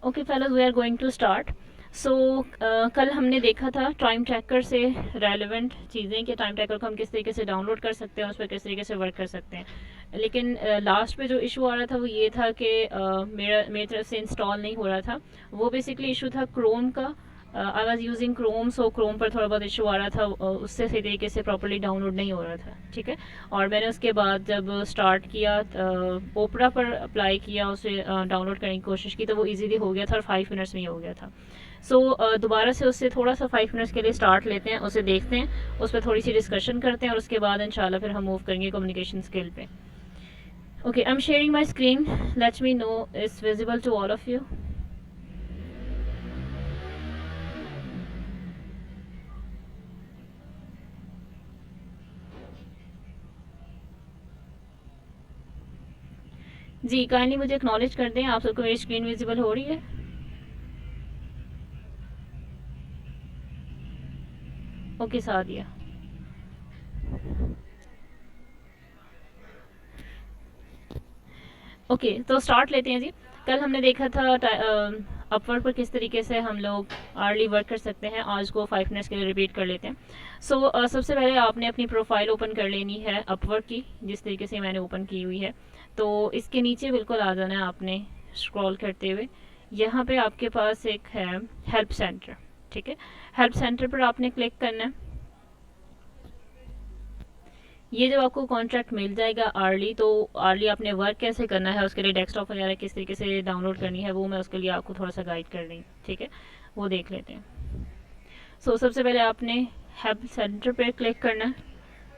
Okay fellows, we are going to start. So कल हमने देखा था टाइम ट्रैकर से रेलेवेंट चीज़ें कि टाइम ट्रैकर को हम किस तरीके से डाउनलोड कर सकते हैं, उस पर किस तरीके से वर्क कर सकते हैं। लेकिन लास्ट पे जो इशू आ रहा था वो ये था कि मेरी तरफ से इंस्टॉल नहीं हो रहा था। वो बेसिकली इशू था क्रोम का। I was using Chrome, so Chrome पर थोड़ा बहुत इशू आ रहा था, उससे सही तरीके से प्रॉपरली डाउनलोड नहीं हो रहा था। ठीक है। और मैंने उसके बाद जब स्टार्ट किया, ओपरा पर अप्लाई किया, उसे डाउनलोड करने की कोशिश की, तो वो इजीली हो गया था और 5 मिनट्स में ही हो गया था। सो दोबारा से उससे थोड़ा सा 5 मिनट्स के लिए स्टार्ट लेते हैं, उसे देखते हैं, उस पर थोड़ी सी डिस्कशन करते हैं और उसके बाद इंशाल्लाह फिर हम मूव करेंगे कम्युनिकेशन स्किल पे। Okay, I am sharing my screen, let's me know it's visible to all of you. जी काइंडली मुझे एक्नॉलेज कर दें, आप सबको मेरी स्क्रीन विजिबल हो रही है? ओके सादिया। ओके तो स्टार्ट लेते हैं जी। कल हमने देखा था अपवर्क पर किस तरीके से हम लोग अर्ली वर्क कर सकते हैं। आज को 5 मिनट्स के लिए रिपीट कर लेते हैं। सो सबसे पहले आपने अपनी प्रोफाइल ओपन कर लेनी है अपवर्क की, जिस तरीके से मैंने ओपन की हुई है। तो इसके नीचे बिल्कुल आ जाना है आपने, स्क्रॉल करते हुए। यहाँ पे आपके पास एक है हेल्प सेंटर। ठीक है, हेल्प सेंटर पर आपने क्लिक करना है। ये जब आपको कॉन्ट्रैक्ट मिल जाएगा अर्ली, तो अर्ली आपने वर्क कैसे करना है, उसके लिए डेस्कटॉप वगैरह किस तरीके से डाउनलोड करनी है, वो मैं उसके लिए आपको थोड़ा सा गाइड कर रही हूँ। ठीक है, वो देख लेते हैं। सबसे पहले आपने हेल्प सेंटर पे क्लिक करना है।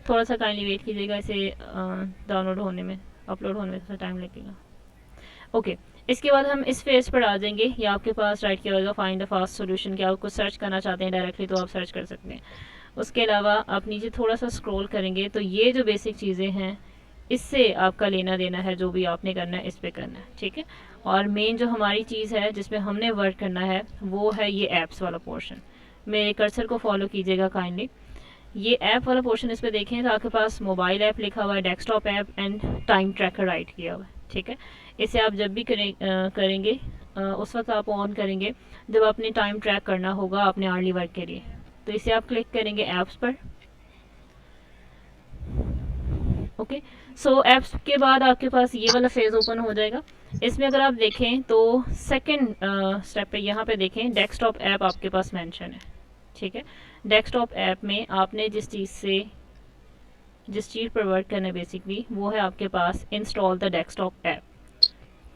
थोड़ा सा काइंडली वेट कीजिएगा, इसे डाउनलोड होने में, अपलोड होने में थोड़ा टाइम लगेगा। ओके, इसके बाद हम इस फेज पर आ जाएंगे। या आपके पास राइट किया होगा फाइंड द फास्ट सोल्यूशन, कि आप कुछ सर्च करना चाहते हैं डायरेक्टली तो आप सर्च कर सकते हैं। उसके अलावा आप नीचे थोड़ा सा स्क्रॉल करेंगे तो ये जो बेसिक चीज़ें हैं, इससे आपका लेना देना है, जो भी आपने करना है इस पर करना है। ठीक है, और मेन जो हमारी चीज़ है जिसमें हमने वर्क करना है वो है ये ऐप्स वाला पोर्शन। मेरे कर्सर को फॉलो कीजिएगा काइंडली। ये ऐप वाला पोर्शन, इस पर देखें तो आपके पास मोबाइल ऐप लिखा हुआ है, desktop app and time tracker right किया हुआ है। ठीक है, इसे आप जब भी करेंगे उस वक्त आप ऑन करेंगे जब आपने टाइम ट्रैक करना होगा अपने अर्ली वर्क के लिए। तो इसे आप क्लिक करेंगे ऐप्स पर। ओके, ऐप्स के बाद आपके पास ये वाला फेज ओपन हो जाएगा। इसमें अगर आप देखें तो सेकंड स्टेप पे यहाँ पे देखें डेस्कटॉप ऐप आपके पास मेंशन है। ठीक है, डेस्कटॉप ऐप में आपने जिस चीज़ पर वर्क करना है बेसिकली वो है आपके पास इंस्टॉल द डेस्कटॉप ऐप।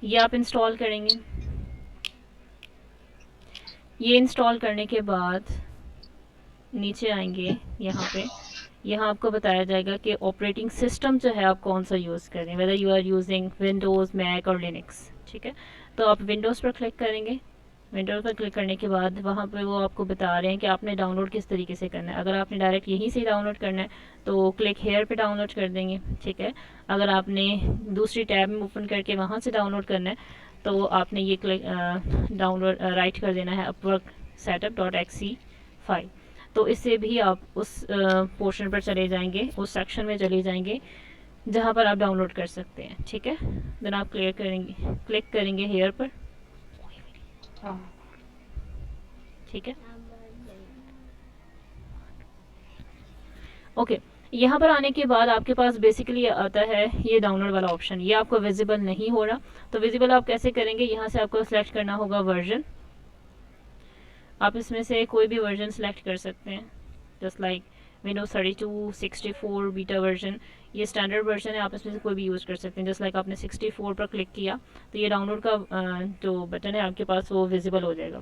ये आप इंस्टॉल करेंगे। ये इंस्टॉल करने के बाद नीचे आएंगे यहाँ पे, यहाँ आपको बताया जाएगा कि ऑपरेटिंग सिस्टम जो है आप कौन सा यूज़ करें, whether you are using Windows, Mac और लिनक्स। ठीक है, तो आप विंडोज़ पर क्लिक करेंगे। विंडोज़ पर क्लिक करने के बाद वहाँ पे वो आपको बता रहे हैं कि आपने डाउनलोड किस तरीके से करना है। अगर आपने डायरेक्ट यहीं से डाउनलोड करना है तो क्लिक हेयर पे डाउनलोड कर देंगे। ठीक है, अगर आपने दूसरी टैब में ओपन करके वहाँ से डाउनलोड करना है तो आपने ये क्लिक डाउनलोड राइट कर देना है Upwork setup dot exe file. तो इससे भी आप उस पोर्शन पर चले जाएंगे, उस सेक्शन में चले जाएंगे जहाँ पर आप डाउनलोड कर सकते हैं। ठीक है, देन आप क्लिक करेंगे हेयर पर। ठीक है, ओके, यहाँ पर आने के बाद आपके पास बेसिकली आता है ये डाउनलोड वाला ऑप्शन। ये आपको विजिबल नहीं हो रहा, तो विजिबल आप कैसे करेंगे, यहाँ से आपको सेलेक्ट करना होगा वर्जन। आप इसमें से कोई भी वर्जन सेलेक्ट कर सकते हैं, just like Windows 32, 64 beta version. ये स्टैंडर्ड वर्जन है, आप इसमें से कोई भी यूज़ कर सकते हैं। जस्ट लाइक आपने 64 पर क्लिक किया तो ये डाउनलोड का जो बटन है आपके पास वो विजिबल हो जाएगा।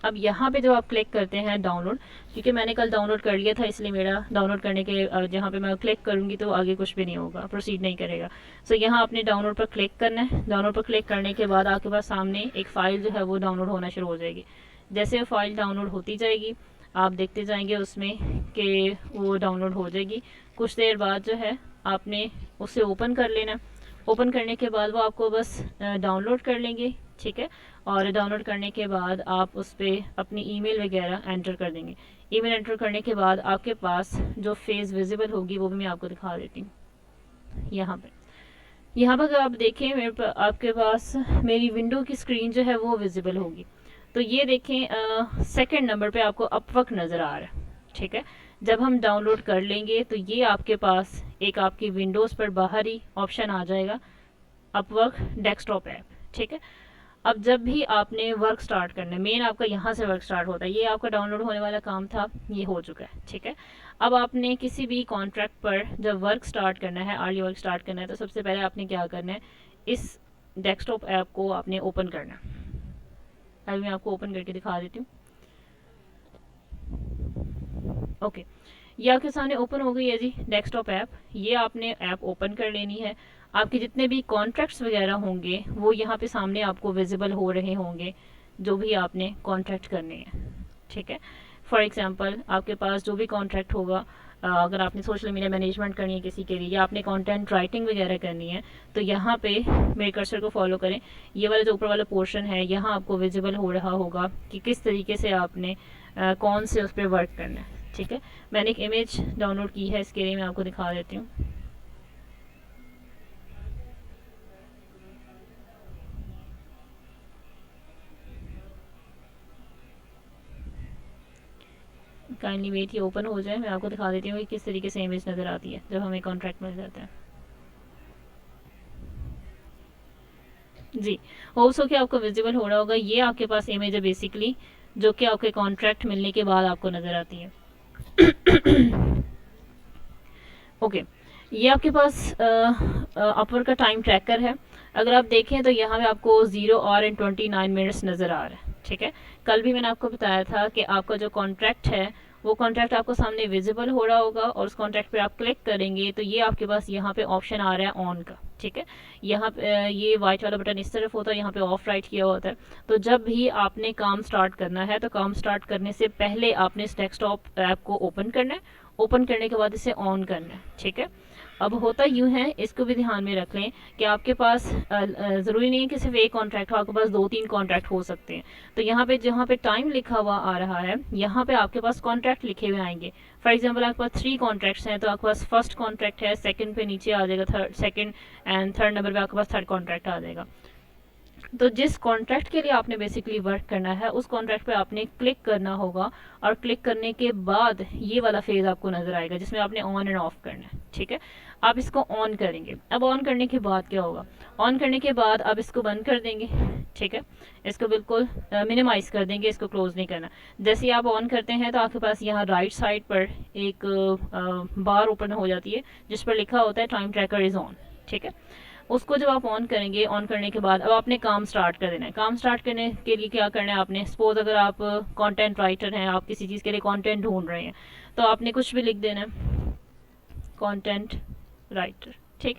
अब यहाँ पे जब आप क्लिक करते हैं डाउनलोड, क्योंकि मैंने कल डाउनलोड कर लिया था इसलिए मेरा डाउनलोड करने के जहाँ पे मैं क्लिक करूँगी तो आगे कुछ भी नहीं होगा, प्रोसीड नहीं करेगा। यहाँ आपने डाउनलोड पर क्लिक करना है। डाउनलोड पर क्लिक करने के बाद आपके पास सामने एक फ़ाइल जो है वो डाउनलोड होना शुरू हो जाएगी। जैसे वो फाइल डाउनलोड होती जाएगी आप देखते जाएंगे उसमें कि वो डाउनलोड हो जाएगी। कुछ देर बाद जो है आपने उसे ओपन कर लेना। ओपन करने के बाद वो आपको बस डाउनलोड कर लेंगे। ठीक है, और डाउनलोड करने के बाद आप उस पर अपनी ईमेल वगैरह एंटर कर देंगे। ईमेल एंटर करने के बाद आपके पास जो फेस विजिबल होगी वो भी मैं आपको दिखा देती हूँ यहाँ पे। यहाँ पर अगर आप देखें आपके पास मेरी विंडो की स्क्रीन जो है वो विजिबल होगी। तो ये देखें सेकंड नंबर पे आपको अपवर्क नज़र आ रहा है, ठीक है। जब हम डाउनलोड कर लेंगे तो ये आपके पास एक आपकी विंडोज़ पर बाहर ही ऑप्शन आ जाएगा, अपवर्क डेस्कटॉप ऐप, ठीक है। अब जब भी आपने वर्क स्टार्ट करना है, मेन आपका यहाँ से वर्क स्टार्ट होता है, ये आपका डाउनलोड होने वाला काम था, ये हो चुका है, ठीक है। अब आपने किसी भी कॉन्ट्रैक्ट पर जब वर्क स्टार्ट करना है, अर्ली वर्क स्टार्ट करना है, तो सबसे पहले आपने क्या करना है, इस डेस्कटॉप ऐप को आपने ओपन करना है। अभी मैं आपको ओपन करके दिखा देती हूँ। ओके, ये आपके सामने ओपन हो गई है जी डेस्कटॉप ऐप। ये आपने ऐप ओपन कर लेनी है। आपके जितने भी कॉन्ट्रैक्ट्स वगैरह होंगे वो यहाँ पे सामने आपको विजिबल हो रहे होंगे, जो भी आपने कॉन्ट्रैक्ट करने हैं, ठीक है। फॉर एग्जांपल आपके पास जो भी कॉन्ट्रैक्ट होगा, अगर आपने सोशल मीडिया मैनेजमेंट करनी है किसी के लिए, या आपने कंटेंट राइटिंग वगैरह करनी है, तो यहाँ पे मेरे कर्सर को फॉलो करें। ये वाला जो ऊपर वाला पोर्शन है, यहाँ आपको विजिबल हो रहा होगा कि किस तरीके से आपने कौन से उस पर वर्क करना है, ठीक है। मैंने एक इमेज डाउनलोड की है, इसके लिए मैं आपको दिखा देती हूँ। काइंडली वेट, ये ओपन हो जाए, मैं आपको दिखा देती हूँ कि किस तरीके से इमेज नज़र आती है जब हमें कॉन्ट्रैक्ट मिल जाता है। जी, होप्स हो कि आपको विजिबल हो रहा होगा। ये आपके पास इमेज है बेसिकली, जो कि आपके कॉन्ट्रैक्ट मिलने के बाद आपको नज़र आती है। ओके, ये आपके पास अपवर का टाइम ट्रैकर है। अगर आप देखें तो यहाँ पे आपको 0 और 29 मिनट्स नज़र आ रहा है, ठीक है। कल भी मैंने आपको बताया था कि आपका जो कॉन्ट्रैक्ट है वो कॉन्ट्रैक्ट आपको सामने विजिबल हो रहा होगा, और उस कॉन्ट्रैक्ट पे आप क्लिक करेंगे तो ये आपके पास यहाँ पे ऑप्शन आ रहा है ऑन का, ठीक है। यहाँ पे ये वाइट वाला बटन इस तरफ होता है, यहाँ पे ऑफ राइट किया होता है। तो जब भी आपने काम स्टार्ट करना है तो काम स्टार्ट करने से पहले आपने इस डेस्कटॉप ऐप को ओपन करना है, ओपन करने के बाद इसे ऑन करना है, ठीक है। अब होता यूँ है, इसको भी ध्यान में रख लें कि आपके पास ज़रूरी नहीं है कि सिर्फ एक कॉन्ट्रैक्ट हो, आपके पास 2-3 कॉन्ट्रैक्ट हो सकते हैं। तो यहाँ पे जहाँ पे टाइम लिखा हुआ आ रहा है, यहाँ पे आपके पास कॉन्ट्रैक्ट लिखे हुए आएंगे। फॉर एग्जांपल आपके पास 3 कॉन्ट्रैक्ट्स हैं, तो आपके पास फर्स्ट कॉन्ट्रैक्ट है, सेकंड पे नीचे आ जाएगा third, second and third number पे आपके पास थर्ड कॉन्ट्रैक्ट आ जाएगा। तो जिस कॉन्ट्रैक्ट के लिए आपने बेसिकली वर्क करना है, उस कॉन्ट्रैक्ट पे आपने क्लिक करना होगा, और क्लिक करने के बाद ये वाला फेज आपको नजर आएगा जिसमें आपने ऑन एंड ऑफ करना है, ठीक है। आप इसको ऑन करेंगे। अब ऑन करने के बाद क्या होगा, ऑन करने के बाद आप इसको बंद कर देंगे, ठीक है। इसको बिल्कुल मिनिमाइज कर देंगे, इसको क्लोज नहीं करना। जैसे ही आप ऑन करते हैं तो आपके पास यहाँ राइट साइड पर एक बार ओपन हो जाती है जिस पर लिखा होता है टाइम ट्रैकर इज ऑन, ठीक है। उसको जब आप ऑन करेंगे, ऑन करने के बाद अब आपने काम स्टार्ट कर देना है। काम स्टार्ट करने के लिए क्या करना है आपने, सपोज अगर आप कंटेंट राइटर हैं, आप किसी चीज़ के लिए कंटेंट ढूंढ रहे हैं, तो आपने कुछ भी लिख देना है, कंटेंट राइटर, ठीक।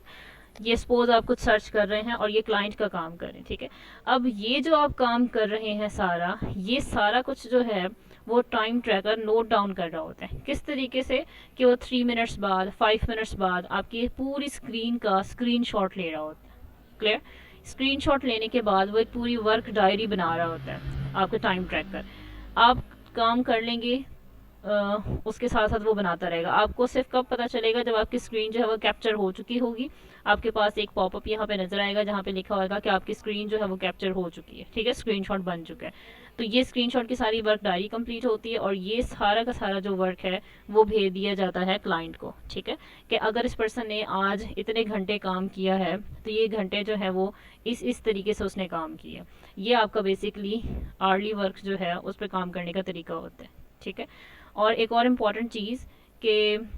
ये सपोज आप कुछ सर्च कर रहे हैं और ये क्लाइंट का काम कर रहे हैं, ठीक है। अब ये जो आप काम कर रहे हैं सारा, ये सारा कुछ जो है वो टाइम ट्रैकर नोट डाउन कर रहा होता है। किस तरीके से कि वो 3 मिनट्स बाद, 5 मिनट्स बाद आपकी पूरी स्क्रीन का स्क्रीनशॉट ले रहा होता है। क्लियर? स्क्रीनशॉट लेने के बाद वो एक पूरी वर्क डायरी बना रहा होता है आपका टाइम ट्रैकर। आप काम कर लेंगे, उसके साथ साथ वो बनाता रहेगा। आपको सिर्फ कब पता चलेगा, जब आपकी स्क्रीन जो है वो कैप्चर हो चुकी होगी। आपके पास एक पॉपअप यहाँ पे नजर आएगा जहाँ पे लिखा होगा कि आपकी स्क्रीन जो है वो कैप्चर हो चुकी है, ठीक है, स्क्रीनशॉट बन चुका है। तो ये स्क्रीनशॉट की सारी वर्क डायरी कंप्लीट होती है, और ये सारा का सारा जो वर्क है वो भेज दिया जाता है क्लाइंट को, ठीक है। कि अगर इस पर्सन ने आज इतने घंटे काम किया है तो ये घंटे जो है वो इस तरीके से उसने काम किया। ये आपका बेसिकली अर्ली वर्क जो है उस पर काम करने का तरीका होता है, ठीक है। और एक और इम्पॉर्टेंट चीज़ कि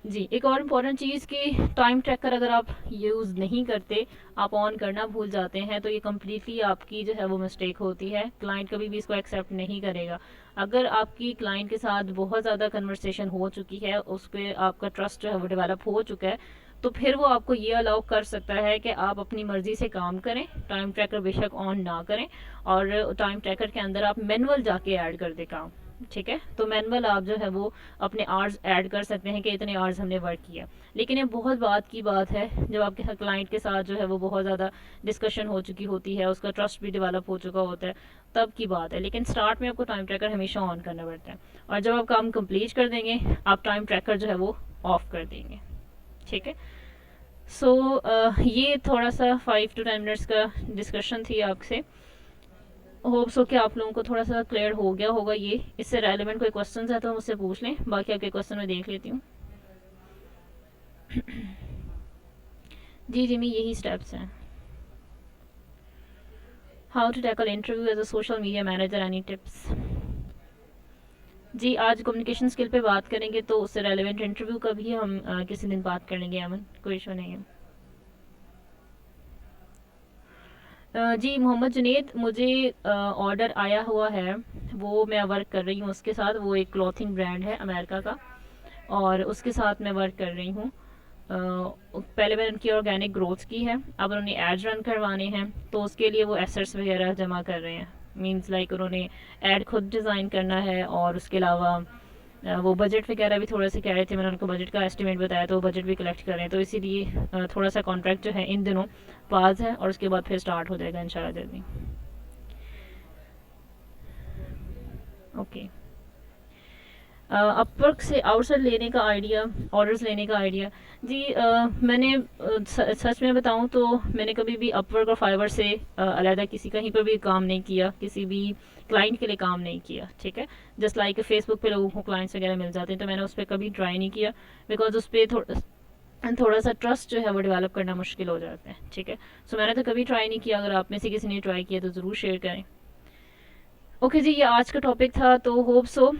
जी, एक और इम्पॉर्टेंट चीज़ कि टाइम ट्रैकर अगर आप यूज़ नहीं करते, आप ऑन करना भूल जाते हैं, तो ये कम्प्लीटली आपकी जो है वो मिस्टेक होती है। क्लाइंट कभी भी इसको एक्सेप्ट नहीं करेगा। अगर आपकी क्लाइंट के साथ बहुत ज़्यादा कन्वर्सेशन हो चुकी है, उस पर आपका ट्रस्ट जो है वो डेवलप हो चुका है, तो फिर वो आपको ये अलाउ कर सकता है कि आप अपनी मर्ज़ी से काम करें, टाइम ट्रैकर बेशक ऑन ना करें, और टाइम ट्रैकर के अंदर आप मैनुअल जाके ऐड कर दें काम, ठीक है। तो मैनुअल आप जो है वो अपने आवर्स ऐड कर सकते हैं कि इतने आवर्स हमने वर्क किया। लेकिन ये बहुत बात की बात है, जब आपके क्लाइंट के साथ जो है वो बहुत ज़्यादा डिस्कशन हो चुकी होती है, उसका ट्रस्ट भी डेवलप हो चुका होता है, तब की बात है। लेकिन स्टार्ट में आपको टाइम ट्रैकर हमेशा ऑन करना पड़ता है, और जब आप काम कंप्लीट कर देंगे आप टाइम ट्रैकर जो है वो ऑफ कर देंगे, ठीक है। ये थोड़ा सा 5 to 10 मिनट्स का डिस्कशन थी आपसे। होप्स हो कि आप लोगों को थोड़ा सा क्लियर हो गया होगा। ये इससे रेलिवेंट कोई क्वेश्चन है तो मुझसे पूछ लें, बाकी आपके क्वेश्चन मैं देख लेती हूँ। जी जिमी, यही स्टेप्स हैं। How to tackle interview as a social media manager, any tips? जी आज कम्युनिकेशन स्किल पे बात करेंगे, तो उससे रेलिवेंट इंटरव्यू का भी हम किसी दिन बात कर लेंगे अमन, कोई इशू नहीं है। जी मोहम्मद जुनेद, मुझे ऑर्डर आया हुआ है, वो मैं वर्क कर रही हूँ उसके साथ। वो एक क्लॉथिंग ब्रांड है अमेरिका का, और उसके साथ मैं वर्क कर रही हूँ। पहले मैंने उनकी ऑर्गेनिक ग्रोथ की है, अब उन्होंने एड्स रन करवाने हैं, तो उसके लिए वो एसेट्स वगैरह जमा कर रहे हैं। मींस लाइक उन्होंने एड खुद डिज़ाइन करना है, और उसके अलावा वो बजट वगैरह भी थोड़ा सा कह रहे थे। मैंने उनको बजट का एस्टिमेट बताया, तो वो बजट भी कलेक्ट कर रहे हैं। तो इसीलिए थोड़ा सा कॉन्ट्रैक्ट जो है इन दिनों पास है, और उसके बाद फिर स्टार्ट हो जाएगा इंशाल्लाह जल्दी। ओके, अपवर्क से आउटसाइड लेने का आइडिया, ऑर्डर्स लेने का आइडिया। जी मैंने सच में बताऊं तो मैंने कभी भी अपवर्क और फाइवर से अलहदा किसी कहीं पर भी काम नहीं किया, किसी भी क्लाइंट के लिए काम नहीं किया, ठीक है। जस्ट लाइक फेसबुक पे लोगों को क्लाइंट्स वगैरह मिल जाते हैं, तो मैंने उस पर कभी ट्राई नहीं किया, बिकॉज उस पर थोड़ा सा ट्रस्ट जो है वो डेवलप करना मुश्किल हो जाता है, ठीक है। सो मैंने तो कभी ट्राई नहीं किया। अगर आप में से किसी ने ट्राई किया तो ज़रूर शेयर करें। ओके जी, ये आज का टॉपिक था, तो होप सो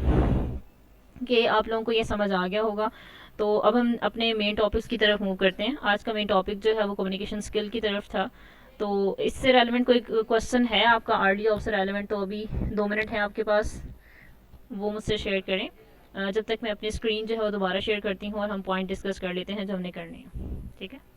कि आप लोगों को ये समझ आ गया होगा। तो अब हम अपने मेन टॉपिक्स की तरफ मूव करते हैं। आज का मेन टॉपिक जो है वो कम्युनिकेशन स्किल की तरफ था। तो इससे रेलिवेंट कोई क्वेश्चन है आपका, आरडीओ से रेलिवेंट, तो अभी 2 मिनट है आपके पास, वो मुझसे शेयर करें। जब तक मैं अपनी स्क्रीन जो है वो दोबारा शेयर करती हूँ और हम पॉइंट डिस्कस कर लेते हैं जो हमने करने हैं, ठीक है।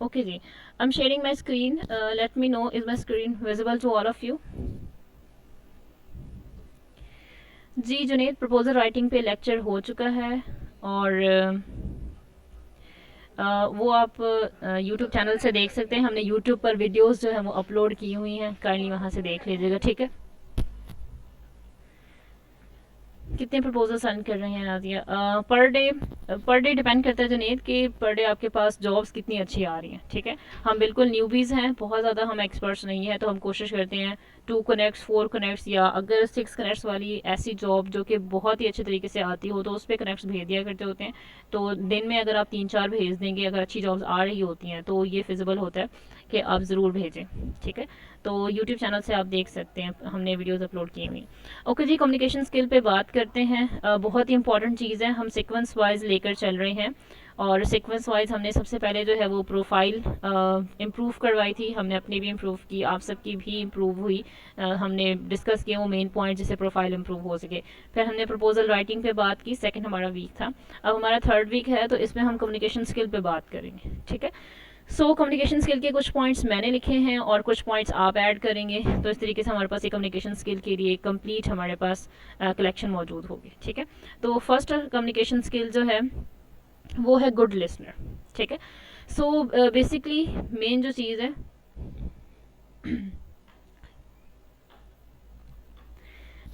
Okay ji, I'm sharing my screen. Let me know, is my screen visible to all of you? जी जुनेद, प्रपोजल राइटिंग पे लेक्चर हो चुका है, और वो आप यूट्यूब चैनल से देख सकते हैं। हमने यूट्यूब पर वीडियोस जो है वो अपलोड की हुई हैं, काइंडली वहाँ से देख लीजिएगा, ठीक है। कितने प्रपोजल सेंड कर रहे हैं नाजिया? पर डे डिपेंड करता है जुनेद कि पर डे आपके पास जॉब्स कितनी अच्छी आ रही हैं, ठीक है। हम बिल्कुल न्यूबीज़ हैं, बहुत ज़्यादा हम एक्सपर्ट्स नहीं हैं, तो हम कोशिश करते हैं 2 कनेक्ट्स 4 कनेक्ट्स, या अगर 6 कनेक्ट्स वाली ऐसी जॉब जो कि बहुत ही अच्छे तरीके से आती हो तो उस पर कनेक्ट्स भेज दिया करते होते हैं। तो दिन में अगर आप 3-4 भेज देंगे, अगर अच्छी जॉब्स आ रही होती हैं, तो ये फिजिबल होता है कि आप ज़रूर भेजें, ठीक है। तो यूट्यूब चैनल से आप देख सकते हैं, हमने वीडियोज़ अपलोड की हुई। ओके जी, कम्युनिकेशन स्किल पे बात करते हैं। बहुत ही इंपॉर्टेंट चीज़ है, हम सीक्वेंस वाइज लेकर चल रहे हैं, और सीक्वेंस वाइज हमने सबसे पहले जो है वो प्रोफाइल इम्प्रूव करवाई थी। हमने अपनी भी इम्प्रूव की, आप सबकी भी इम्प्रूव हुई। हमने डिस्कस किया वो मेन पॉइंट जिससे प्रोफाइल इम्प्रूव हो सके। फिर हमने प्रपोजल राइटिंग पे बात की, सेकंड हमारा वीक था। अब हमारा 3rd वीक है, तो इसमें हम कम्युनिकेशन स्किल पे बात करेंगे, ठीक है। कम्युनिकेशन स्किल के कुछ पॉइंट्स मैंने लिखे हैं और कुछ पॉइंट्स आप ऐड करेंगे, तो इस तरीके से हमारे पास एक कम्युनिकेशन स्किल के लिए कंप्लीट हमारे पास कलेक्शन मौजूद होगी, ठीक है। तो फर्स्ट कम्युनिकेशन स्किल जो है वो है गुड लिसनर, ठीक है। बेसिकली मेन जो चीज़ है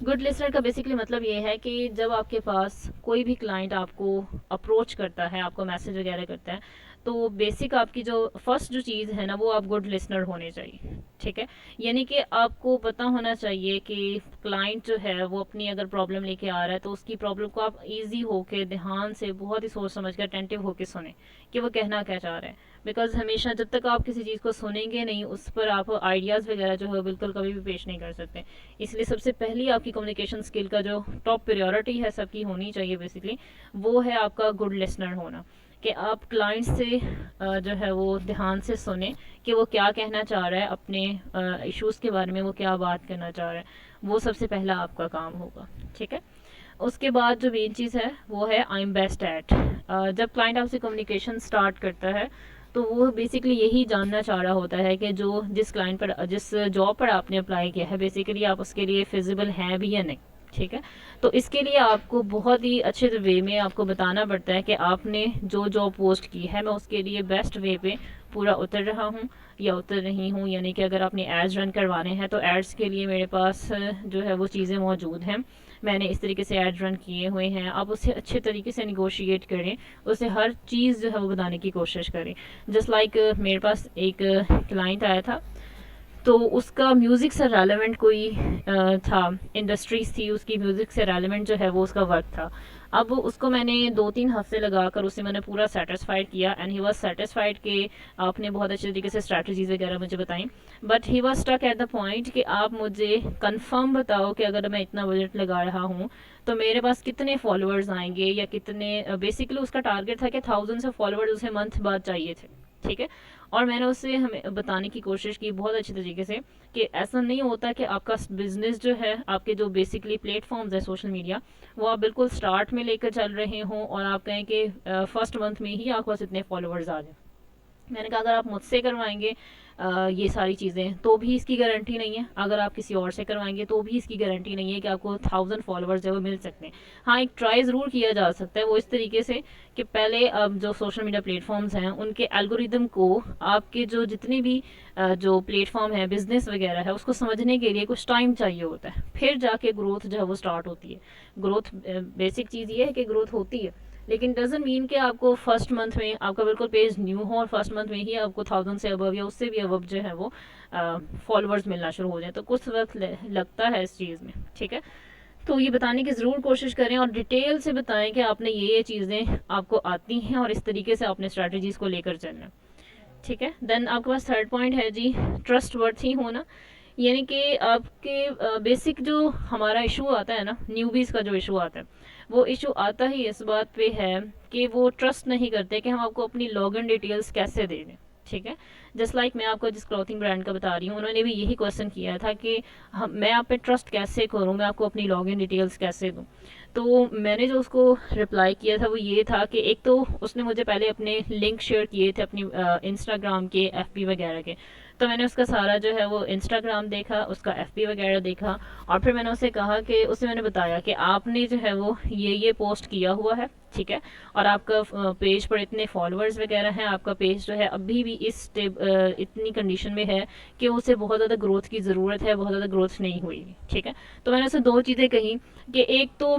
गुड लिसनर का बेसिकली मतलब ये है कि जब आपके पास कोई भी क्लाइंट आपको अप्रोच करता है, आपको मैसेज वगैरह करता है, तो बेसिक आपकी जो फर्स्ट जो चीज़ है ना, वो आप गुड लिसनर होने चाहिए, ठीक है। यानी कि आपको पता होना चाहिए कि क्लाइंट जो है वो अपनी अगर प्रॉब्लम लेके आ रहा है, तो उसकी प्रॉब्लम को आप इजी होके, ध्यान से, बहुत ही सोच समझ कर, अटेंटिव होके सुने कि वो कहना क्या चाह रहा है। बिकॉज हमेशा जब तक आप किसी चीज़ को सुनेंगे नहीं, उस पर आप आइडियाज़ वगैरह जो है बिल्कुल कभी भी पेश नहीं कर सकते। इसलिए सबसे पहली आपकी कम्युनिकेशन स्किल का जो टॉप प्रायोरिटी है, सबकी होनी चाहिए बेसिकली, वो है आपका गुड लिसनर होना। कि आप क्लाइंट से जो है वो ध्यान से सुने कि वो क्या कहना चाह रहा है, अपने इश्यूज़ के बारे में वो क्या बात करना चाह रहा है, वो सबसे पहला आपका काम होगा, ठीक है। उसके बाद जो मेन चीज़ है वो है आई एम बेस्ट एट। जब क्लाइंट आपसे कम्युनिकेशन स्टार्ट करता है, तो वो बेसिकली यही जानना चाह रहा होता है कि जो जिस जॉब पर आपने अप्लाई किया है बेसिकली आप उसके लिए फिजिबल हैं भी या नहीं। ठीक है, तो इसके लिए आपको बहुत ही अच्छे वे में आपको बताना पड़ता है कि आपने जो जॉब पोस्ट की है मैं उसके लिए बेस्ट वे पे पूरा उतर रहा हूँ या उतर रही हूँ। यानी कि अगर आपने एड्स रन करवाने हैं तो एड्स के लिए मेरे पास जो है वो चीज़ें मौजूद हैं, मैंने इस तरीके से एड रन किए हुए हैं। आप उससे अच्छे तरीके से निगोशिएट करें, उसे हर चीज़ जो है वो बताने की कोशिश करें। जस्ट लाइक मेरे पास एक क्लाइंट आया था, तो उसका म्यूज़िक से रेलेवेंट कोई था, इंडस्ट्रीज थी, उसकी म्यूज़िक से रेलेवेंट जो है वो उसका वर्क था। अब उसको मैंने 2-3 हफ्ते लगाकर उसे मैंने पूरा सेटिस्फाइड किया एंड ही वाज सेटिस्फाइड कि आपने बहुत अच्छे तरीके से स्ट्रैटेजीज वगैरह मुझे बताई, but he was stuck at the point कि आप मुझे कंफर्म बताओ कि अगर मैं इतना बजट लगा रहा हूँ तो मेरे पास कितने फॉलोअर्स आएंगे या कितने, बेसिकली उसका टारगेट था कि 1000 से फॉलोअर्स उसे मंथ बाद चाहिए थे। ठीक है, और मैंने उससे हमें बताने की कोशिश की बहुत अच्छे तरीके से कि ऐसा नहीं होता कि आपका बिजनेस जो है, आपके जो बेसिकली प्लेटफॉर्म्स है सोशल मीडिया, वो आप बिल्कुल स्टार्ट में लेकर चल रहे हों और आप कहें कि फर्स्ट मंथ में ही आपके पास इतने फॉलोअर्स आ जाए। मैंने कहा अगर आप मुझसे करवाएंगे ये सारी चीज़ें तो भी इसकी गारंटी नहीं है, अगर आप किसी और से करवाएंगे तो भी इसकी गारंटी नहीं है कि आपको 1000 फॉलोअर्स जो वो मिल सकते हैं। हाँ, एक ट्राई ज़रूर किया जा सकता है, वो इस तरीके से कि पहले अब जो सोशल मीडिया प्लेटफॉर्म्स हैं उनके एल्गोरिदम को आपके जो जितने भी जो प्लेटफॉर्म है, बिजनेस वगैरह है, उसको समझने के लिए कुछ टाइम चाहिए होता है, फिर जाके ग्रोथ जो है वो स्टार्ट होती है। ग्रोथ बेसिक चीज़ ये है कि ग्रोथ होती है, लेकिन डजन मीन कि आपको फर्स्ट मंथ में आपका बिल्कुल पेज न्यू हो और फर्स्ट मंथ में ही आपको 1000 से अबव या उससे भी अबव जो है वो फॉलोअर्स मिलना शुरू हो जाए, तो कुछ वक्त लगता है इस चीज़ में। ठीक है, तो ये बताने की ज़रूर कोशिश करें और डिटेल से बताएं कि आपने ये चीज़ें आपको आती हैं और इस तरीके से आपने स्ट्रैटेजीज़ को लेकर चलना। ठीक है, देन आपके पास थर्ड पॉइंट है जी, ट्रस्ट वर्थी होना। यानी कि आपके बेसिक जो हमारा इशू आता है ना, न्यूबीज़ का जो इशू आता है, वो इशू आता ही इस बात पे है कि वो ट्रस्ट नहीं करते कि हम आपको अपनी लॉगिन डिटेल्स कैसे दे दें। ठीक है, जस्ट लाइक मैं आपको जिस क्लॉथिंग ब्रांड का बता रही हूँ, उन्होंने भी यही क्वेश्चन किया था कि मैं आप पे ट्रस्ट कैसे करूँ, मैं आपको अपनी लॉगिन डिटेल्स कैसे दूँ। तो मैंने जो उसको रिप्लाई किया था वो ये था कि एक तो उसने मुझे पहले अपने लिंक शेयर किए थे अपनी इंस्टाग्राम के, एफबी वगैरह के, तो मैंने उसका सारा जो है वो इंस्टाग्राम देखा, उसका एफबी वगैरह देखा, और फिर मैंने उसे कहा कि उसे मैंने बताया कि आपने जो है वो ये पोस्ट किया हुआ है। ठीक है, और आपका पेज पर इतने फॉलोअर्स वगैरह हैं, आपका पेज जो है अभी भी इतनी कंडीशन में है कि उसे बहुत ज़्यादा ग्रोथ की ज़रूरत है, बहुत ज़्यादा ग्रोथ नहीं हुई। ठीक है, तो मैंने उसे दो चीज़ें कही कि एक तो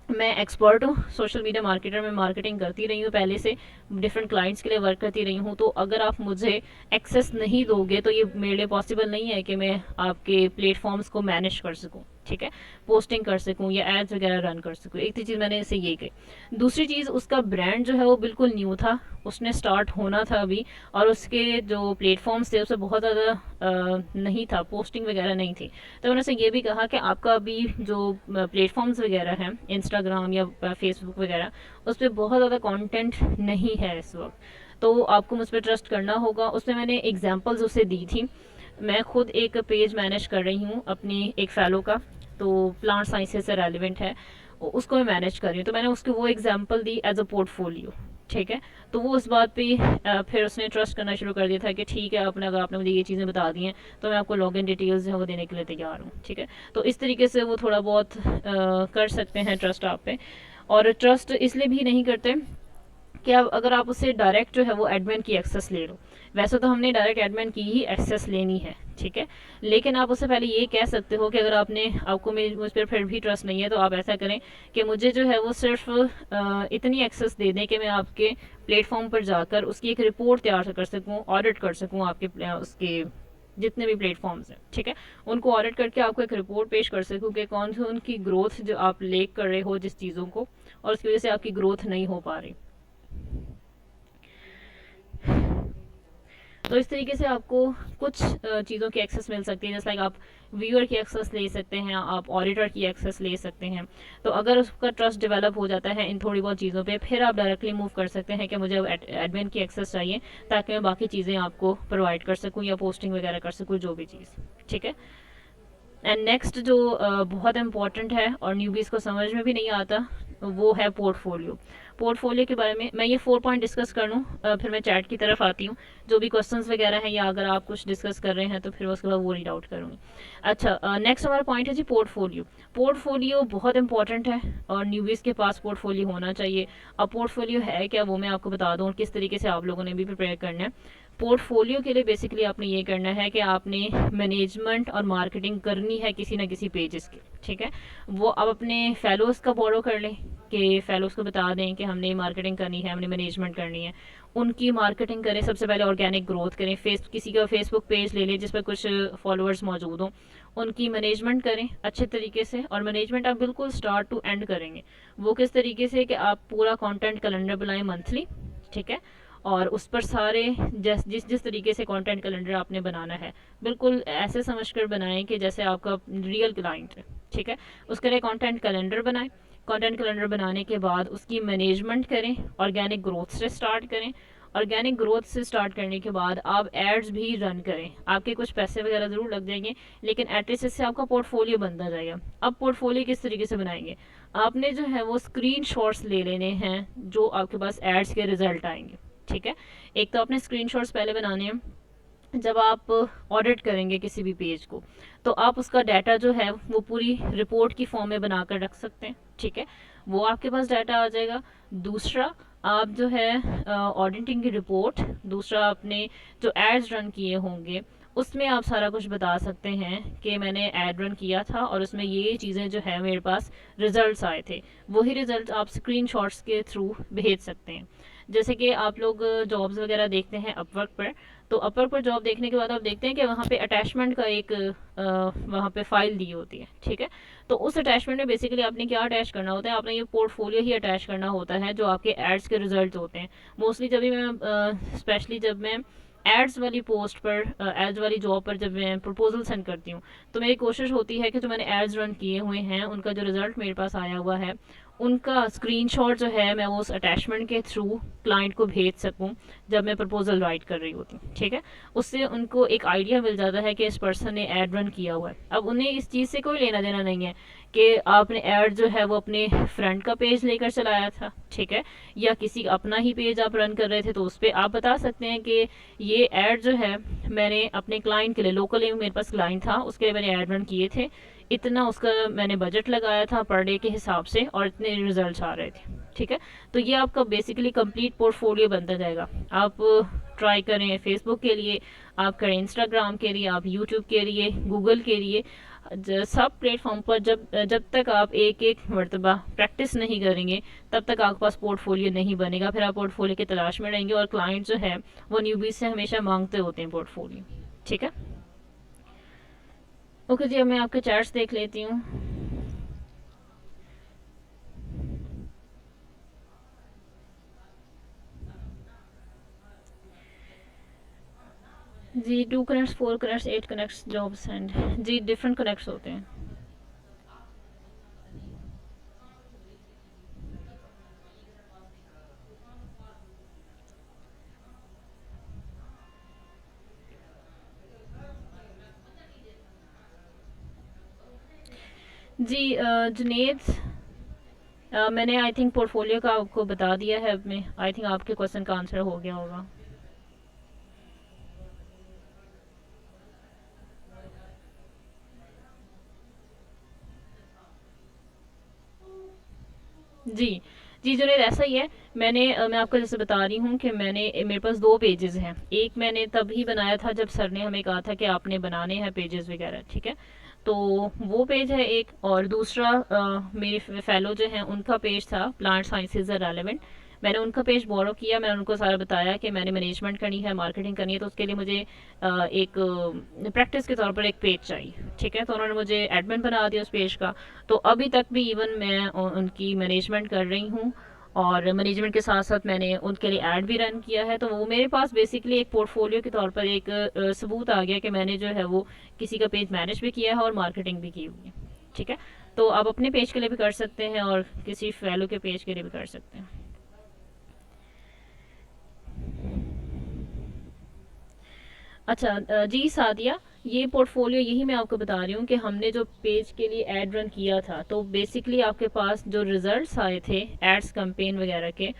मैं एक्सपर्ट हूँ सोशल मीडिया मार्केटर में, मार्केटिंग करती रही हूँ पहले से, डिफरेंट क्लाइंट्स के लिए वर्क करती रही हूँ, तो अगर आप मुझे एक्सेस नहीं दोगे तो ये मेरे लिए पॉसिबल नहीं है कि मैं आपके प्लेटफॉर्म्स को मैनेज कर सकूँ। ठीक है, पोस्टिंग कर सकूँ या एड्स वगैरह रन कर सकूँ। एक तो चीज़ मैंने इसे ये कही। दूसरी चीज़, उसका ब्रांड जो है वो बिल्कुल न्यू था, उसने स्टार्ट होना था अभी, और उसके जो प्लेटफॉर्म्स थे उससे बहुत ज़्यादा नहीं था, पोस्टिंग वगैरह नहीं थी। तो मैंने उसे ये भी कहा कि आपका अभी जो प्लेटफॉर्म्स वगैरह हैं, इंस्टाग्राम या फेसबुक वगैरह, उस पर बहुत ज़्यादा कंटेंट नहीं है इस वक्त, तो आपको मुझ पर ट्रस्ट करना होगा। उसमें मैंने एग्जांपल्स उसे दी थी। मैं खुद एक पेज मैनेज कर रही हूँ अपनी एक फेलो का, तो प्लांट साइंसेस से रेलिवेंट है, उसको मैं मैनेज कर रही हूँ, तो मैंने उसको वो एग्जांपल दी एज अ पोर्टफोलियो। ठीक है, तो वो उस बात पे फिर उसने ट्रस्ट करना शुरू कर दिया था कि ठीक है, अगर आपने मुझे ये चीज़ें बता दी हैं तो मैं आपको लॉगिन डिटेल्स जो है वो देने के लिए तैयार हूँ। ठीक है, तो इस तरीके से वो थोड़ा बहुत कर सकते हैं ट्रस्ट आप पे। और ट्रस्ट इसलिए भी नहीं करते कि अगर आप उससे डायरेक्ट जो है वो एडमिन की एक्सेस ले लो, वैसे तो हमने डायरेक्ट एडमिन की ही एक्सेस लेनी है। ठीक है, लेकिन आप उससे पहले ये कह सकते हो कि अगर आपको मुझ पर फिर भी ट्रस्ट नहीं है तो आप ऐसा करें कि मुझे जो है वो सिर्फ इतनी एक्सेस दे दें कि मैं आपके प्लेटफॉर्म पर जाकर उसकी एक रिपोर्ट तैयार कर सकूँ, ऑडिट कर सकूँ आपके उसके जितने भी प्लेटफॉर्म्स हैं। ठीक है, उनको ऑडिट करके आपको एक रिपोर्ट पेश कर सकूँ कि कौन सी उनकी ग्रोथ जो आप लेक कर रहे हो जिस चीज़ों को, और उसकी वजह से आपकी ग्रोथ नहीं हो पा रही। तो इस तरीके से आपको कुछ चीज़ों की एक्सेस मिल सकती है, जैसे लाइक आप व्यूअर की एक्सेस ले सकते हैं, आप ऑडिटर की एक्सेस ले सकते हैं। तो अगर उसका ट्रस्ट डेवलप हो जाता है इन थोड़ी बहुत चीज़ों पे, फिर आप डायरेक्टली मूव कर सकते हैं कि मुझे अब एडमिन की एक्सेस चाहिए ताकि मैं बाकी चीज़ें आपको प्रोवाइड कर सकूँ या पोस्टिंग वगैरह कर सकूँ, जो भी चीज़। ठीक है, एंड नेक्स्ट जो बहुत इंपॉर्टेंट है और न्यूबीज़ को समझ में भी नहीं आता, वो है पोर्टफोलियो। पोर्टफोलियो के बारे में मैं ये 4 पॉइंट डिस्कस कर लूँ, फिर मैं चैट की तरफ आती हूँ। जो भी क्वेश्चंस वगैरह हैं या अगर आप कुछ डिस्कस कर रहे हैं तो फिर उसके बाद वो रीड आउट करूँगी। अच्छा, नेक्स्ट हमारा पॉइंट है जी पोर्टफोलियो। पोर्टफोलियो बहुत इंपॉर्टेंट है और न्यूबीज़ के पास पोर्टफोलियो होना चाहिए। अब पोर्टफोलियो है क्या वो मैं आपको बता दूँ और किस तरीके से आप लोगों ने भी प्रिपेयर करना है। पोर्टफोलियो के लिए बेसिकली आपने ये करना है कि आपने मैनेजमेंट और मार्केटिंग करनी है किसी ना किसी पेजेस की, ठीक है। वो आप अपने फेलोज़ का बोरो कर लें कि फेलोज़ को बता दें कि हमने मार्केटिंग करनी है, हमने मैनेजमेंट करनी है, उनकी मार्केटिंग करें। सबसे पहले ऑर्गेनिक ग्रोथ करें, किसी का फेसबुक पेज ले लें जिस पर कुछ फॉलोअर्स मौजूद हों, उनकी मैनेजमेंट करें अच्छे तरीके से। और मैनेजमेंट आप बिल्कुल स्टार्ट टू एंड करेंगे। वो किस तरीके से कि आप पूरा कंटेंट कैलेंडर बनाएं मंथली, ठीक है, और उस पर सारे जिस जिस तरीके से कंटेंट कैलेंडर आपने बनाना है बिल्कुल ऐसे समझकर बनाएं कि जैसे आपका रियल क्लाइंट है, ठीक है। उसके लिए कंटेंट कैलेंडर बनाएं। कंटेंट कैलेंडर बनाने के बाद उसकी मैनेजमेंट करें, ऑर्गेनिक ग्रोथ से स्टार्ट करें। ऑर्गेनिक ग्रोथ से स्टार्ट करने के बाद आप एड्स भी रन करें। आपके कुछ पैसे वगैरह ज़रूर लग जाएंगे लेकिन एटलीस्ट इससे आपका पोर्टफोलियो बनता जाएगा। अब पोर्टफोलियो किस तरीके से बनाएंगे, आपने जो है वो स्क्रीन शॉट्स ले लेने हैं जो आपके पास एड्स के रिजल्ट आएंगे, ठीक है। एक तो आपने स्क्रीनशॉट्स पहले बनाने हैं। जब आप ऑडिट करेंगे किसी भी पेज को तो आप उसका डाटा जो है वो पूरी रिपोर्ट की फॉर्म में बनाकर रख सकते हैं, ठीक है। वो आपके पास डाटा आ जाएगा। दूसरा, आप जो है ऑडिटिंग की रिपोर्ट, दूसरा आपने जो एड्स रन किए होंगे उसमें आप सारा कुछ बता सकते हैं कि मैंने एड रन किया था और उसमें ये चीज़ें जो है मेरे पास रिजल्ट्स आए थे। वही रिजल्ट आप स्क्रीनशॉट्स के थ्रू भेज सकते हैं। जैसे कि आप लोग जॉब्स वगैरह देखते हैं अपवर्क पर, तो अपवर्क पर जॉब देखने के बाद आप देखते हैं कि वहाँ पे अटैचमेंट का एक वहाँ पे फाइल दी होती है, ठीक है। तो उस अटैचमेंट में बेसिकली आपने क्या अटैच करना होता है, आपने ये पोर्टफोलियो ही अटैच करना होता है जो आपके एड्स के रिजल्ट होते हैं। मोस्टली जब भी मैं स्पेशली जब मैं एड्स वाली पोस्ट पर, एड्स वाली जॉब पर जब मैं प्रपोजल सेंड करती हूँ तो मेरी कोशिश होती है कि जो मैंने एड्स रन किए हुए हैं उनका जो रिज़ल्ट मेरे पास आया हुआ है उनका स्क्रीनशॉट जो है मैं वो उस अटैचमेंट के थ्रू क्लाइंट को भेज सकूं जब मैं प्रपोजल राइट कर रही होती हूँ, ठीक है। उससे उनको एक आइडिया मिल जाता है कि इस पर्सन ने एड रन किया हुआ है। अब उन्हें इस चीज़ से कोई लेना देना नहीं है कि आपने ऐड जो है वो अपने फ्रेंड का पेज लेकर चलाया था, ठीक है, या किसी अपना ही पेज आप रन कर रहे थे तो उस पर आप बता सकते हैं कि ये ऐड जो है मैंने अपने क्लाइंट के लिए, लोकली मेरे पास क्लाइंट था उसके लिए मैंने ऐड रन किए थे, इतना उसका मैंने बजट लगाया था पर डे के हिसाब से और इतने रिजल्ट्स आ रहे थे, ठीक है। तो ये आपका बेसिकली कंप्लीट पोर्टफोलियो बनता जाएगा। आप ट्राई करें फेसबुक के लिए, आप करें इंस्टाग्राम के लिए, आप यूट्यूब के लिए, गूगल के लिए, सब प्लेटफॉर्म पर जब तक आप एक एक मरतबा प्रैक्टिस नहीं करेंगे तब तक आपके पास पोर्टफोलियो नहीं बनेगा। फिर आप पोर्टफोलियो की तलाश में रहेंगे और क्लाइंट जो है वो न्यूबीज से हमेशा मांगते होते हैं पोर्टफोलियो, ठीक है। ओके जी, अब मैं आपके चैट्स देख लेती हूँ। जी 2 connects, 4 connects, 8 connects jobs and जी डिफरेंट कनेक्ट्स होते हैं। जी जुनेद, मैंने आई थिंक पोर्टफोलियो का आपको बता दिया है। अब मैं आई थिंक आपके क्वेश्चन का आंसर हो गया होगा। जी जी जुनेद, ऐसा ही है। मैं आपको जैसे बता रही हूँ कि मेरे पास 2 पेजेस हैं। एक मैंने तभी बनाया था जब सर ने हमें कहा था कि आपने बनाने हैं पेजेस वगैरह, ठीक है। तो वो पेज है एक, और दूसरा मेरे फेलो जो हैं उनका पेज था प्लांट साइंसेज रेलेवेंट। मैंने उनका पेज बोरो किया, मैंने उनको सारा बताया कि मैंने मैनेजमेंट करनी है, मार्केटिंग करनी है, तो उसके लिए मुझे एक प्रैक्टिस के तौर पर एक पेज चाहिए, ठीक है। तो उन्होंने मुझे एडमिन बना दिया उस पेज का। तो अभी तक भी इवन मैं उनकी मैनेजमेंट कर रही हूँ और मैनेजमेंट के साथ साथ मैंने उनके लिए ऐड भी रन किया है। तो वो मेरे पास बेसिकली एक पोर्टफोलियो के तौर पर एक सबूत आ गया कि मैंने जो है वो किसी का पेज मैनेज भी किया है और मार्केटिंग भी की हुई है, ठीक है। तो आप अपने पेज के लिए भी कर सकते हैं और किसी फेलो के पेज के लिए भी कर सकते हैं। अच्छा जी सादिया, ये पोर्टफोलियो यही मैं आपको बता रही हूँ कि हमने जो पेज के लिए ऐड रन किया था, तो बेसिकली आपके पास जो रिजल्ट्स आए थे एड्स कैंपेन वगैरह के,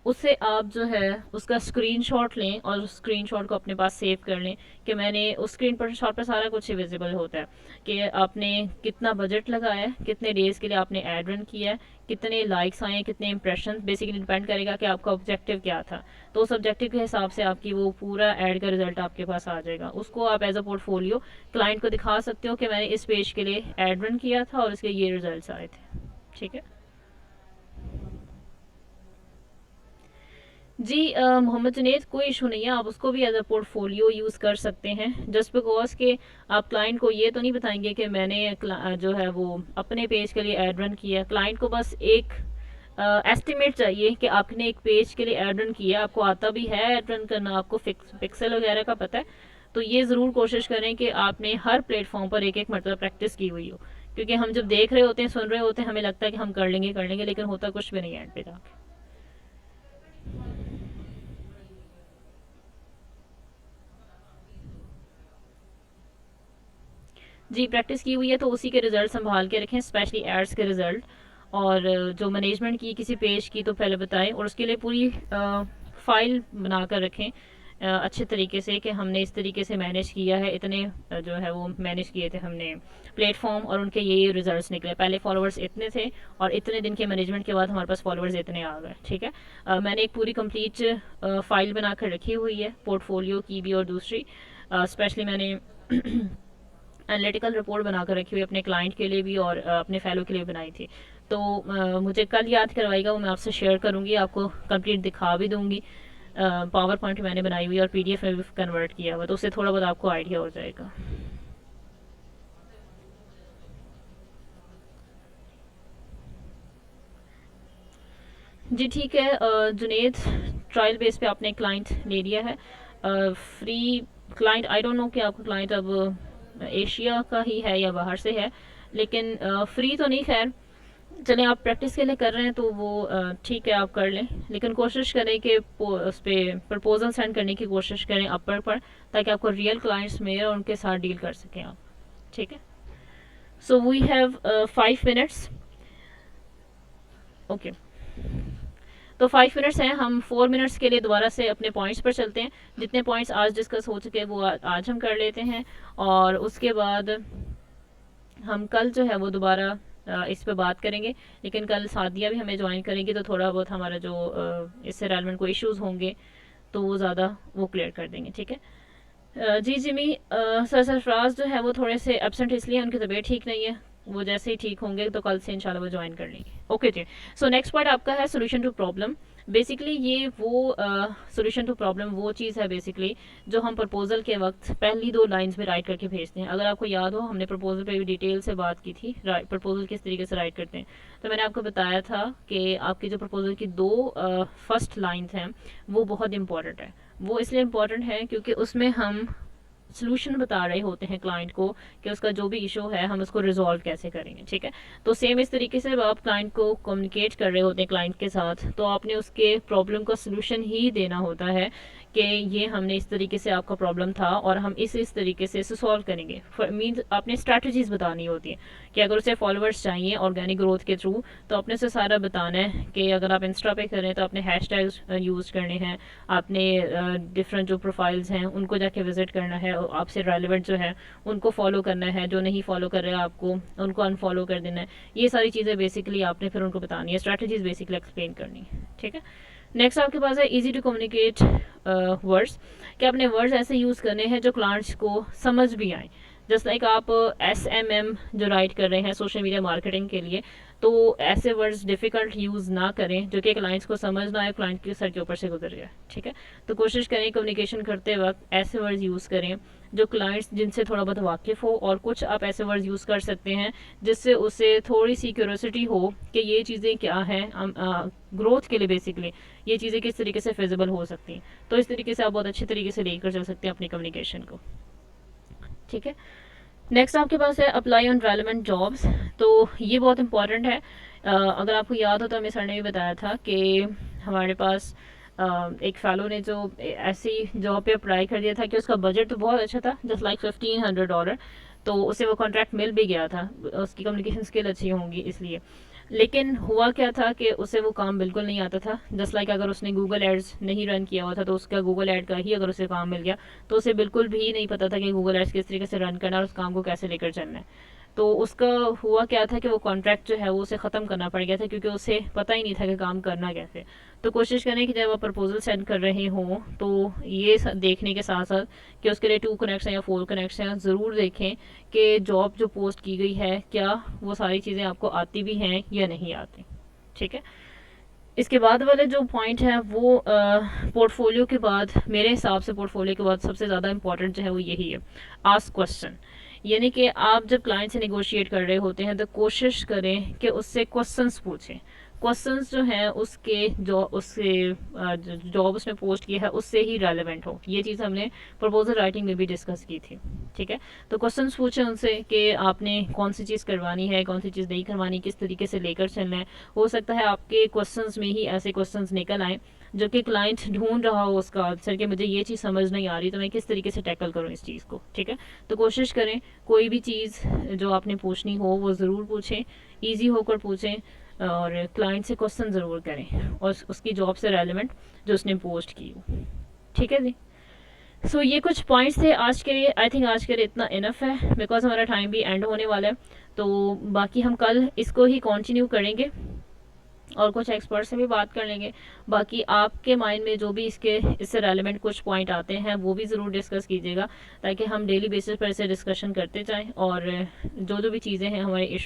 उससे आप जो है उसका स्क्रीनशॉट लें और उस स्क्रीनशॉट को अपने पास सेव कर लें कि मैंने उस स्क्रीन पर शॉट पर सारा कुछ ही विजिबल होता है कि आपने कितना बजट लगाया है, कितने डेज़ के लिए आपने ऐड रन किया है, कितने लाइक्स आए हैं, कितने इंप्रेशन, बेसिकली डिपेंड करेगा कि आपका ऑब्जेक्टिव क्या था। तो उस ऑब्जेक्टिव के हिसाब से आपकी वो पूरा ऐड का रिजल्ट आपके पास आ जाएगा। उसको आप एज अ पोर्टफोलियो क्लाइंट को दिखा सकते हो कि मैंने इस पेज के लिए ऐड रन किया था और इसके ये रिजल्ट आए थे। ठीक है जी। मोहम्मद जुनेद, कोई इशू नहीं है, आप उसको भी एज अ पोर्टफोलियो यूज़ कर सकते हैं। जस्ट बिकॉज के आप क्लाइंट को ये तो नहीं बताएंगे कि मैंने जो है वो अपने पेज के लिए ऐड रन किया। क्लाइंट को बस एक एस्टिमेट चाहिए कि आपने एक पेज के लिए ऐड रन किया, आपको आता भी है ऐड रन करना, आपको पिक्सल वगैरह का पता है, तो ये ज़रूर कोशिश करें कि आपने हर प्लेटफॉर्म पर एक एक मतलब प्रैक्टिस की हुई हो। क्योंकि हम जब देख रहे होते हैं, सुन रहे होते हैं, हमें लगता है कि हम कर लेंगे, लेकिन होता कुछ भी नहीं है एंड पे जाके। जी, प्रैक्टिस की हुई है तो उसी के रिज़ल्ट संभाल के रखें, स्पेशली एड्स के रिज़ल्ट। और जो मैनेजमेंट की किसी पेज की तो पहले बताएं, और उसके लिए पूरी फ़ाइल बना कर रखें अच्छे तरीके से कि हमने इस तरीके से मैनेज किया है, इतने जो है वो मैनेज किए थे हमने प्लेटफॉर्म और उनके ये रिजल्ट्स निकले। पहले फॉलोअर्स इतने थे और इतने दिन के मैनेजमेंट के बाद हमारे पास फॉलोअर्स इतने आ गए। ठीक है, मैंने एक पूरी कंप्लीट फ़ाइल बना कर रखी हुई है, पोर्टफोलियो की भी और दूसरी। स्पेशली मैंने एनालिटिकल रिपोर्ट बनाकर रखी हुई अपने क्लाइंट के लिए भी और अपने फेलो के लिए बनाई थी। तो मुझे कल याद करवाएगा, वो मैं आपसे शेयर करूँगी, आपको कंप्लीट दिखा भी दूँगी। पावर पॉइंट मैंने बनाई हुई और पीडीएफ में भी कन्वर्ट किया हुआ, तो उससे थोड़ा बहुत आपको आइडिया हो जाएगा। जी ठीक है जुनेद, ट्रायल बेस पे आपने क्लाइंट ले लिया है। Free client, I don't know कि आपका क्लाइंट अब एशिया का ही है या बाहर से है, लेकिन फ्री तो नहीं। खैर चलें, आप प्रैक्टिस के लिए कर रहे हैं तो वो ठीक है, आप कर लें, लेकिन कोशिश करें कि उस पर प्रपोजल सेंड करने की कोशिश करें अपर पर, ताकि आपको रियल क्लाइंट्स में और उनके साथ डील कर सकें आप। ठीक है, so we have 5 minutes. Okay, तो 5 मिनट्स हैं, हम 4 मिनट्स के लिए दोबारा से अपने पॉइंट्स पर चलते हैं। जितने पॉइंट्स आज डिस्कस हो चुके हैं वो आज हम कर लेते हैं, और उसके बाद हम कल जो है वो दोबारा इस पे बात करेंगे। लेकिन कल सादिया भी हमें ज्वाइन करेंगी, तो थोड़ा बहुत हमारा जो इससे रेलेवेंट कोई इश्यूज़ होंगे तो वो ज़्यादा वो क्लियर कर देंगे। ठीक है जी जिमी, सर सरफराज जो है वो थोड़े से एबसेंट इसलिए उनकी तबीयत ठीक नहीं है, वो जैसे ही ठीक होंगे तो कल से इंशाल्लाह वो ज्वाइन कर लेंगे। ओके जी, सो नेक्स्ट पॉइंट आपका है सोल्यूशन टू प्रॉब्लम। बेसिकली ये वो सोल्यूशन टू प्रॉब्लम वो चीज़ है बेसिकली जो हम प्रपोजल के वक्त पहली 2 लाइंस में राइट करके भेजते हैं। अगर आपको याद हो, हमने प्रपोजल पे भी डिटेल से बात की थी, प्रपोजल किस तरीके से राइट करते हैं। तो मैंने आपको बताया था कि आपकी जो प्रपोजल की 2 फर्स्ट लाइंस हैं वो बहुत इंपॉर्टेंट है। वो इसलिए इम्पॉर्टेंट है क्योंकि उसमें हम सोल्यूशन बता रहे होते हैं क्लाइंट को कि उसका जो भी इशू है हम उसको रिजॉल्व कैसे करेंगे। ठीक है, तो सेम इस तरीके से आप क्लाइंट को कम्युनिकेट कर रहे होते हैं क्लाइंट के साथ, तो आपने उसके प्रॉब्लम का सोल्यूशन ही देना होता है कि ये हमने इस तरीके से आपका प्रॉब्लम था और हम इस तरीके से इसे सॉल्व करेंगे। मीन्स आपने स्ट्रैटेजीज बतानी होती है कि अगर उसे फॉलोअर्स चाहिए ऑर्गेनिक ग्रोथ के थ्रू, तो आपने उसे सारा बताना है कि अगर आप इंस्टा पे करें तो आपने हैशटैग्स यूज़ करने हैं, आपने डिफरेंट जो प्रोफाइल्स हैं उनको जाके विजिट करना है, आपसे रेलिवेंट जो है उनको फॉलो करना है, जो नहीं फॉलो कर रहे हैं आपको उनको अनफॉलो कर देना है। ये सारी चीज़ें बेसिकली आपने फिर उनको बतानी है, स्ट्रैटेजीज बेसिकली एक्सप्लेन करनी है। ठीक है, नेक्स्ट आपके पास है इजी टू कम्युनिकेट वर्ड्स, कि आपने वर्ड्स ऐसे यूज़ करने हैं जो क्लाइंट्स को समझ भी आए। जस्ट लाइक आप SMM जो राइट कर रहे हैं सोशल मीडिया मार्केटिंग के लिए, तो ऐसे वर्ड्स डिफ़िकल्ट यूज़ ना करें जो कि क्लाइंट्स को समझ ना आए, क्लाइंट के सर के ऊपर से गुजर जाए। ठीक है, तो कोशिश करें कम्युनिकेशन करते वक्त ऐसे वर्ड्स यूज़ करें जो क्लाइंट्स जिनसे थोड़ा बहुत वाकिफ़ हो, और कुछ आप ऐसे वर्ड्स यूज़ कर सकते हैं जिससे उसे थोड़ी सी क्यूरोसिटी हो कि ये चीज़ें क्या हैं, ग्रोथ के लिए बेसिकली ये चीज़ें किस तरीके से फिजिबल हो सकती हैं। तो इस तरीके से आप बहुत अच्छे तरीके से लेकर चल सकते हैं अपनी कम्युनिकेशन को। ठीक है, नेक्स्ट आपके पास है अप्लाई ऑन रेलेवेंट जॉब्स। तो ये बहुत इंपॉर्टेंट है। अगर आपको याद हो तो हमें सर ने भी बताया था कि हमारे पास एक फेलो ने जो ऐसी जॉब पे अप्लाई कर दिया था कि उसका बजट तो बहुत अच्छा था, जस्ट लाइक $1500, तो उसे वो कॉन्ट्रैक्ट मिल भी गया था, उसकी कम्युनिकेशन स्किल अच्छी होंगी इसलिए। लेकिन हुआ क्या था कि उसे वो काम बिल्कुल नहीं आता था। जस्ट लाइक अगर उसने गूगल एड्स नहीं रन किया हुआ था तो उसका गूगल एड का ही अगर उसे काम मिल गया तो उसे बिल्कुल भी नहीं पता था कि गूगल एड्स किस तरीके से रन करना और उस काम को कैसे लेकर चलना है। तो उसका हुआ क्या था कि वो कॉन्ट्रैक्ट जो है वो उसे ख़त्म करना पड़ गया था, क्योंकि उसे पता ही नहीं था कि काम करना कैसे। तो कोशिश करें कि जब आप प्रपोजल सेंड कर रहे हों तो ये देखने के साथ साथ कि उसके लिए 2 कनेक्ट्स हैं या 4 कनेक्ट्स हैं, ज़रूर देखें कि जॉब जो पोस्ट की गई है क्या वो सारी चीज़ें आपको आती भी हैं या नहीं आती। ठीक है। इसके बाद वाले जो पॉइंट है वो पोर्टफोलियो के बाद, मेरे हिसाब से पोर्टफोलियो के बाद सबसे ज़्यादा इंपॉर्टेंट जो है वो यही है, आस्क क्वेश्चन। यानी कि आप जब क्लाइंट से नेगोशिएट कर रहे होते हैं तो कोशिश करें कि उससे क्वेश्चंस पूछें। क्वेश्चंस जो हैं उसके जो उससे जॉब उसने पोस्ट किया है उससे ही रेलेवेंट हो। ये चीज़ हमने प्रपोजल राइटिंग में भी डिस्कस की थी। ठीक है। तो क्वेश्चंस पूछें उनसे कि आपने कौन सी चीज़ करवानी है, कौन सी चीज़ नहीं करवानी, किस तरीके से लेकर चलना है। हो सकता है आपके क्वेश्चंस में ही ऐसे क्वेश्चंस निकल आए जो कि क्लाइंट ढूंढ रहा हो उसका आंसर, कि मुझे ये चीज़ समझ नहीं आ रही तो मैं किस तरीके से टैकल करूँ इस चीज़ को। ठीक है। तो कोशिश करें कोई भी चीज़ जो आपने पूछनी हो वो ज़रूर पूछें, ईजी होकर पूछें, और क्लाइंट से क्वेश्चन ज़रूर करें और उसकी जॉब से रेलिवेंट जो उसने पोस्ट की हो। ठीक है जी। सो ये कुछ पॉइंट्स थे आज के लिए। आई थिंक आज के लिए इतना इनफ है, बिकॉज हमारा टाइम भी एंड होने वाला है। तो बाकी हम कल इसको ही कंटिन्यू करेंगे और कुछ एक्सपर्ट से भी बात कर लेंगे। बाकी आपके माइंड में जो भी इससे रेलिवेंट कुछ पॉइंट आते हैं वो भी ज़रूर डिस्कस कीजिएगा, ताकि हम डेली बेसिस पर इसे डिस्कशन करते जाएं और जो भी चीज़ें हैं हमारे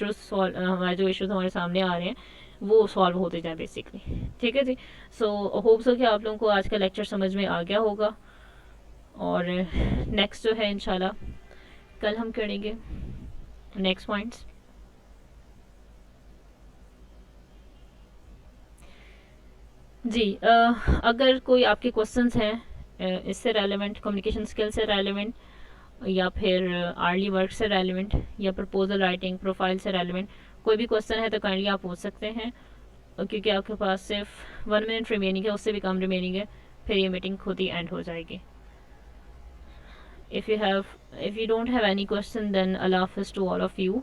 हमारे जो इश्यूज हमारे सामने आ रहे हैं वो सॉल्व होते जाएं बेसिकली। ठीक है जी। सो होप सो कि आप लोगों को आज का लेक्चर समझ में आ गया होगा, और नेक्स्ट जो है इंशाल्लाह कल हम करेंगे नेक्स्ट पॉइंट्स। जी अगर कोई आपके क्वेश्चंस हैं इससे रेलेवेंट, कम्युनिकेशन स्किल से रेलेवेंट, या फिर आर्ली वर्क से रेलेवेंट, या प्रपोजल राइटिंग प्रोफाइल से रेलेवेंट, कोई भी क्वेश्चन है तो काइंडली आप पूछ सकते हैं, क्योंकि आपके पास सिर्फ 1 मिनट रिमेनिंग है, उससे भी कम रिमेनिंग है, फिर ये मीटिंग खुद ही एंड हो जाएगी। if you don't have any question, then Allah Hafiz to all of you.